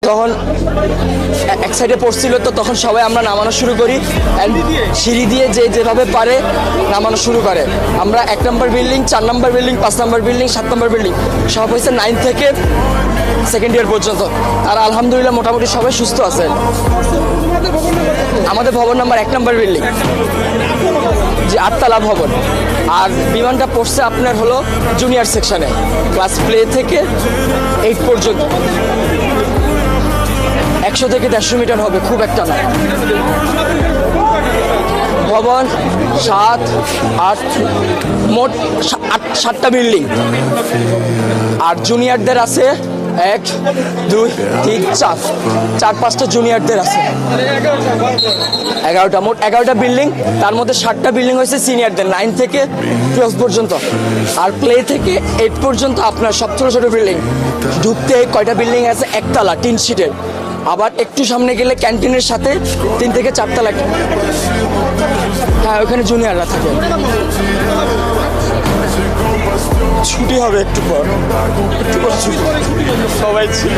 তখন এক সাইডে পড়ছিল, তো তখন সবাই আমরা নামানো শুরু করি অ্যান্ড সিঁড়ি দিয়ে যেভাবে পারে নামানো শুরু করে। আমরা 1 নম্বর বিল্ডিং, 4 নম্বর বিল্ডিং, 5 নম্বর বিল্ডিং, 7 নম্বর বিল্ডিং সব হয়েছে 9 থেকে সেকেন্ড ইয়ার পর্যন্ত। আর আলহামদুলিল্লাহ মোটামুটি সবাই সুস্থ আছে। আমাদের ভবন নাম্বার 1 নম্বর বিল্ডিং, যে 8তলা ভবন। আর বিমানটা পড়ছে আপনার হলো জুনিয়র সেকশনে, ক্লাস প্লে থেকে 8 পর্যন্ত। 100 থেকে 150 মিটার হবে, খুব একটা না। ভবন 7, 8, মোট 7টা বিল্ডিং। আর জুনিয়রদের আছে 1, 2, 3, 4, 5টা জুনিয়রদের আছে। 11টা, মোট 11টা বিল্ডিং। তার মধ্যে 7টা বিল্ডিং হয়েছে সিনিয়রদের, 9 থেকে 12 পর্যন্ত। আর প্লে থেকে 8 পর্যন্ত আপনার সব ছোটো ছোটো বিল্ডিং। ঢুকতে কয়টা বিল্ডিং আছে, 1তলা টিন শিটের। আবার একটু সামনে গেলে ক্যান্টিনের সাথে 3 থেকে 4তলা। হ্যাঁ, ওখানে জুনিয়ররা থাকে। ছুটি হবে একটু পর ছুটি, সবাই ছিল।